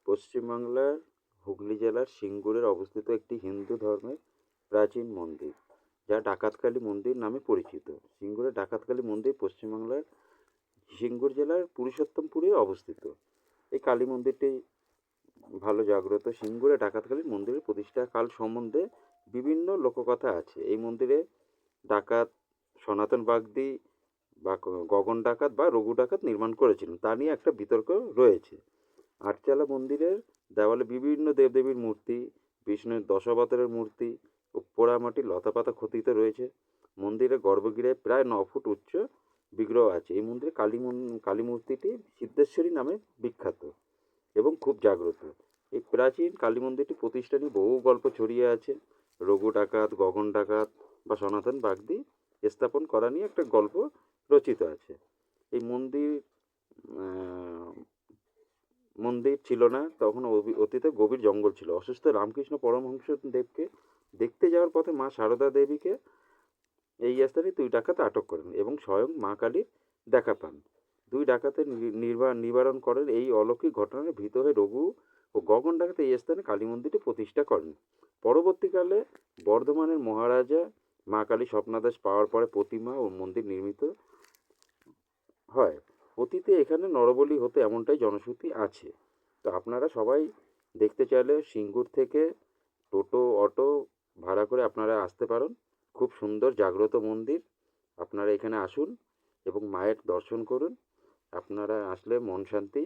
পশ্চিমবাংলার হুগলি জেলার সিঙ্গুরে অবস্থিত একটি হিন্দু ধর্মের প্রাচীন মন্দির, যা ডাকাতকালী মন্দির নামে পরিচিত। সিঙ্গুরে ডাকাতকালী মন্দির পশ্চিমবাংলার সিঙ্গুর জেলার পুরুষোত্তমপুরে অবস্থিত। এই কালী মন্দিরটি ভালো জাগ্রত। সিঙ্গুরে ডাকাতকালী মন্দিরের প্রতিষ্ঠা কাল সম্বন্ধে বিভিন্ন লোককথা আছে। এই মন্দিরে ডাকাত সনাতন বাগদি বা গগন ডাকাত বা রঘু ডাকাত নির্মাণ করেছিলেন, তা নিয়ে একটা বিতর্ক রয়েছে। আটচালা মন্দিরের দেওয়ালে বিভিন্ন দেবদেবীর মূর্তি, বিষ্ণুর দশাবতারের মূর্তি ও পোড়ামাটির লতাপাতা খোদিত রয়েছে। মন্দিরের গর্ভগৃহে প্রায় 9 ফুট উচ্চ বিগ্রহ আছে। এই মন্দিরে কালী মূর্তিটি সিদ্ধেশ্বরী নামে বিখ্যাত এবং খুব জাগ্রত। এই প্রাচীন কালী মন্দিরটি প্রতিষ্ঠা নিয়ে বহু গল্প ছড়িয়ে আছে। রঘু ডাকাত, গগন ডাকাত বা সনাতন বাগদি স্থাপন করা নিয়ে একটা গল্প রচিত আছে। এই মন্দির ছিল না, তখন অতীতে গভীর জঙ্গল ছিল। অসুস্থ রামকৃষ্ণ পরমহংস দেবকে দেখতে যাওয়ার পথে মা সারদা দেবীকে এই স্থানে 2 ডাকাত আটক করেন এবং স্বয়ং মা কালীর দেখা পান। 2 ডাকাতের নিবারণ করেন। এই অলৌকিক ঘটনায় ভীত হয়ে রঘু ও গগন ডাকাত এই স্থানে কালী মন্দিরটি প্রতিষ্ঠা করেন। পরবর্তীকালে বর্ধমানের মহারাজা মা কালী স্বপ্নাদেশ পাওয়ার পরে প্রতিমা ও মন্দির নির্মিত হয়। অতীতে এখানে নরবলি হতো এমনটাই জনশ্রুতি আছে। তো আপনারা সবাই দেখতে চাইলে সিঙ্গুর থেকে টোটো, অটো ভাড়া করে আপনারা আসতে পারেন। খুব সুন্দর জাগ্রত মন্দির। আপনারা এখানে আসুন এবং মায়ের দর্শন করুন। আপনারা আসলে মন শান্তি